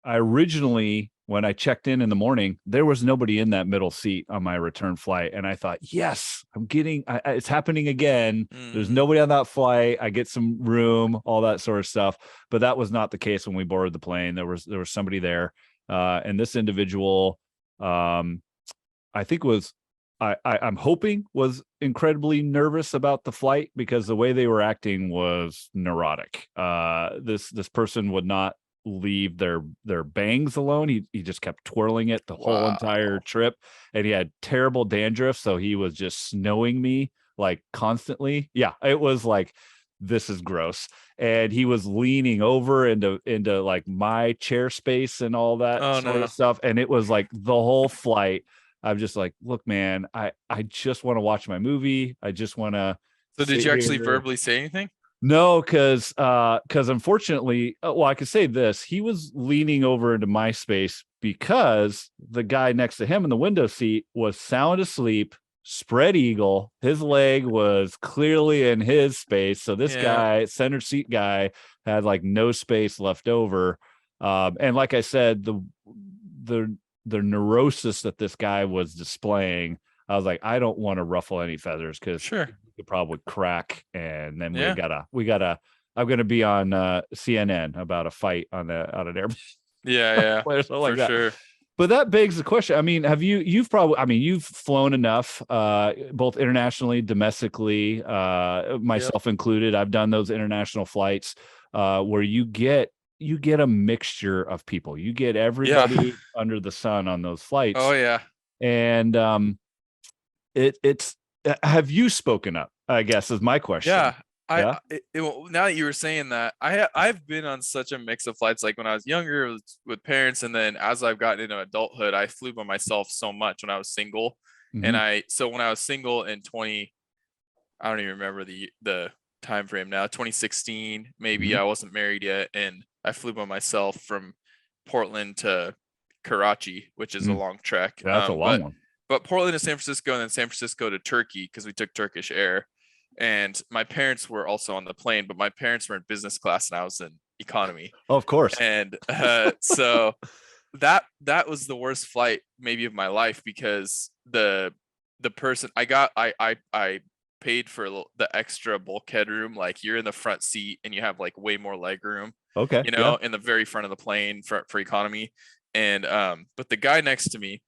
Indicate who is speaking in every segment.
Speaker 1: I originally, when I checked in the morning, there was nobody in that middle seat on my return flight. And I thought, yes, it's happening again. There's
Speaker 2: Mm,
Speaker 1: nobody on that flight. I get some room, all that sort of stuff. But that was not the case when we boarded the plane. There was somebody there. And this individual, um, I think was, I'm hoping was incredibly nervous about the flight because the way they were acting was neurotic. This person would not leave their bangs alone. He just kept twirling it the whole entire
Speaker 2: wow.
Speaker 1: trip, and he had terrible dandruff, so he was just snowing me like constantly. Yeah, it was like, this is gross. And he was leaning over into like my chair space and all that
Speaker 2: Oh
Speaker 1: sort
Speaker 2: no.
Speaker 1: of stuff, and it was like the whole flight. I'm just like, look, man, I just want to watch my movie. I just want to
Speaker 2: So did
Speaker 1: sit
Speaker 2: you actually
Speaker 1: here.
Speaker 2: verbally say anything?
Speaker 1: No, because unfortunately, well, I could say this: he was leaning over into my space because the guy next to him in the window seat was sound asleep, spread eagle. His leg was clearly in his space, so this
Speaker 2: Yeah.
Speaker 1: guy, center seat guy, had like no space left over. And like I said, the the neurosis that this guy was displaying, I was like, I don't want to ruffle any feathers because
Speaker 2: Sure.
Speaker 1: could probably crack, and then we
Speaker 2: Yeah.
Speaker 1: gotta we gotta I'm gonna be on CNN about a fight on an airplane
Speaker 2: Yeah, yeah.
Speaker 1: or something like
Speaker 2: For
Speaker 1: that.
Speaker 2: sure.
Speaker 1: But that begs the question. I mean, you've probably, I mean, you've flown enough, both internationally, domestically,
Speaker 2: Yep.
Speaker 1: myself included. I've done those international flights where you get a mixture of people. You get
Speaker 2: Yeah.
Speaker 1: everybody under the sun on those
Speaker 2: Oh
Speaker 1: flights,
Speaker 2: yeah.
Speaker 1: and it's have you spoken up, I guess, is my question.
Speaker 2: Yeah.
Speaker 1: Yeah.
Speaker 2: Well, now that you were saying that, I've been on such a mix of flights. Like when I was younger with parents, and then as I've gotten into adulthood, I flew by myself so much when I was single. And
Speaker 1: Hmm.
Speaker 2: so when I was single in 20, I don't even remember the time frame now, 2016, maybe.
Speaker 1: Hmm.
Speaker 2: I wasn't married yet, and I flew by myself from Portland to Karachi, which is a long trek.
Speaker 1: Yeah, that's a long one.
Speaker 2: But Portland to San Francisco, and then San Francisco to Turkey because we took Turkish Air. And my parents were also on the plane, but my parents were in business class and I was in economy.
Speaker 1: Oh, of course.
Speaker 2: And so that was the worst flight maybe of my life because the person I paid for the extra bulkhead room. Like you're in the front seat and you have like way more leg room,
Speaker 1: Okay. Yeah.
Speaker 2: in the very front of the plane for economy. And but the guy next to me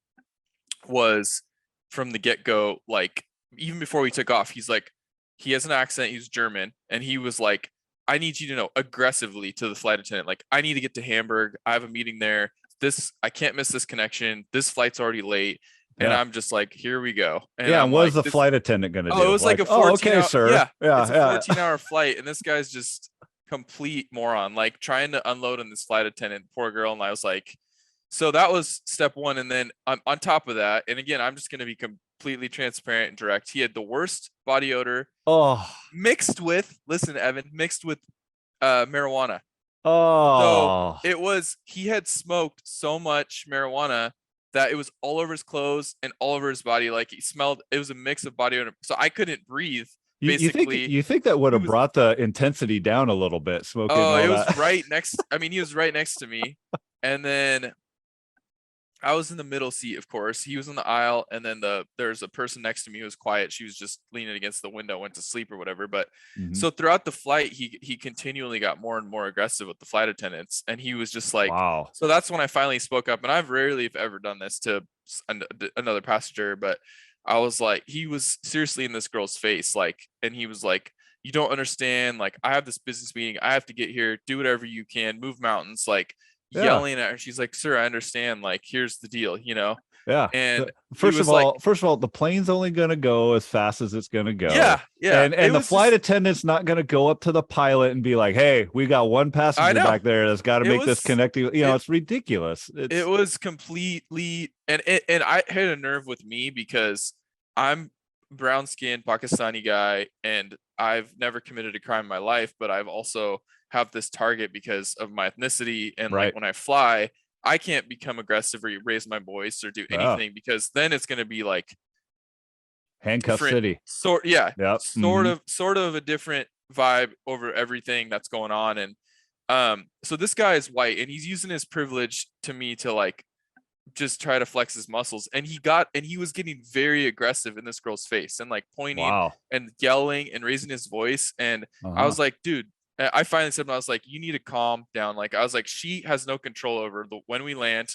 Speaker 2: was from the get-go, like even before we took off, he's like, he has an accent, he's German, and he was like, I need you to know aggressively to the flight attendant, like, I need to get to Hamburg. I have a meeting there. I can't miss this connection. This flight's already late. And
Speaker 1: Yeah.
Speaker 2: I'm just like, here we go. And
Speaker 1: Yeah. And
Speaker 2: I'm
Speaker 1: what is
Speaker 2: like,
Speaker 1: the
Speaker 2: this,
Speaker 1: flight attendant going to
Speaker 2: oh, it
Speaker 1: do?
Speaker 2: was like
Speaker 1: Like,
Speaker 2: a
Speaker 1: oh,
Speaker 2: 14
Speaker 1: okay,
Speaker 2: hour,
Speaker 1: sir.
Speaker 2: yeah, it's
Speaker 1: Yeah.
Speaker 2: a
Speaker 1: Yeah.
Speaker 2: 14-hour flight. And this guy's just complete moron, like trying to unload on this flight attendant, poor girl. And I was like, so that was step one. And then on top of that, and again, I'm just going to be completely transparent and direct. He had the worst body odor
Speaker 1: Oh,
Speaker 2: mixed with, listen, Evan, mixed with marijuana. So
Speaker 1: oh,
Speaker 2: he had smoked so much marijuana that it was all over his clothes and all over his body. Like he smelled, it was a mix of body odor. So I couldn't breathe.
Speaker 1: you think
Speaker 2: Basically,
Speaker 1: you think that would
Speaker 2: he
Speaker 1: have
Speaker 2: was,
Speaker 1: brought the intensity down a little bit, smoking
Speaker 2: oh,
Speaker 1: all
Speaker 2: it was
Speaker 1: that.
Speaker 2: right next. I mean, he was right next to me. And then I was in the middle seat, of course. He was in the aisle, and then there's a person next to me who was quiet. She was just leaning against the window, went to sleep or whatever. But
Speaker 1: Mhm.
Speaker 2: so throughout the flight, he continually got more and more aggressive with the flight attendants, and he was just like.
Speaker 1: Wow.
Speaker 2: So that's when I finally spoke up, and I've rarely, if ever, done this to another passenger. But I was like, he was seriously in this girl's face, like, and he was like, "You don't understand. Like, I have this business meeting. I have to get here. Do whatever you can. Move mountains. Like."
Speaker 1: Yeah.
Speaker 2: Yelling at her. She's like, "Sir, I understand. Like, here's the deal, you know?"
Speaker 1: Yeah.
Speaker 2: And he
Speaker 1: First of
Speaker 2: was like,
Speaker 1: all, first of all, the plane's only going to go as fast as it's going to go.
Speaker 2: "Yeah, yeah."
Speaker 1: And
Speaker 2: It
Speaker 1: the
Speaker 2: was
Speaker 1: flight
Speaker 2: just,
Speaker 1: attendant's not going to go up to the pilot and be like, "Hey, we got one
Speaker 2: I
Speaker 1: passenger
Speaker 2: know.
Speaker 1: back there that's got to
Speaker 2: It
Speaker 1: make this
Speaker 2: was
Speaker 1: connecting."
Speaker 2: it
Speaker 1: It's ridiculous.
Speaker 2: it
Speaker 1: It's
Speaker 2: was completely, and I hit a nerve with me because I'm brown skinned Pakistani guy and I've never committed a crime in my life, but I've also have this target because of my ethnicity. And like
Speaker 1: right.
Speaker 2: when I fly, I can't become aggressive or raise my voice or do
Speaker 1: Yeah.
Speaker 2: anything because then it's going to be like
Speaker 1: Handcuff
Speaker 2: different
Speaker 1: city.
Speaker 2: sort, yeah,
Speaker 1: Yep.
Speaker 2: sort
Speaker 1: Hmm.
Speaker 2: of sort of a different vibe over everything that's going on. And So this guy is white and he's using his privilege to me to like just try to flex his muscles. And he was getting very aggressive in this girl's face and like pointing
Speaker 1: Wow.
Speaker 2: and yelling and raising his voice. And I
Speaker 1: Uh-huh.
Speaker 2: was like, dude, I finally said, I was like, you need to calm down. Like, I was like, she has no control over when we land.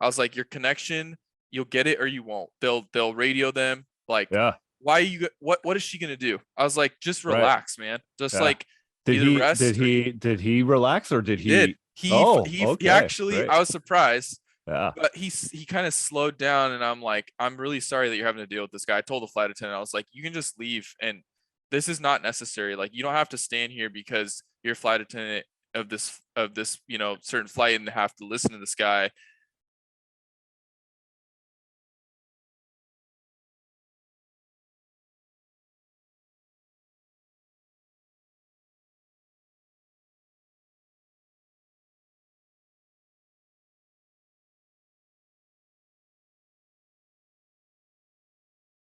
Speaker 2: I was like, your connection, you'll get it or you won't. They'll radio them. Like,
Speaker 1: Yeah.
Speaker 2: why you, what is she going to do? I was like, just
Speaker 1: Right.
Speaker 2: relax, man. Just
Speaker 1: Yeah.
Speaker 2: like
Speaker 1: Did
Speaker 2: either
Speaker 1: he did
Speaker 2: rest or
Speaker 1: he did he relax or did
Speaker 2: he did.
Speaker 1: he? Oh,
Speaker 2: He
Speaker 1: okay.
Speaker 2: actually,
Speaker 1: Great.
Speaker 2: I was surprised,
Speaker 1: Yeah.
Speaker 2: but he kind of slowed down, and I'm like, I'm really sorry that you're having to deal with this guy. I told the flight attendant, I was like, you can just leave, and this is not necessary. Like, you don't have to stand here because you're a flight attendant of this certain flight and have to listen to this guy.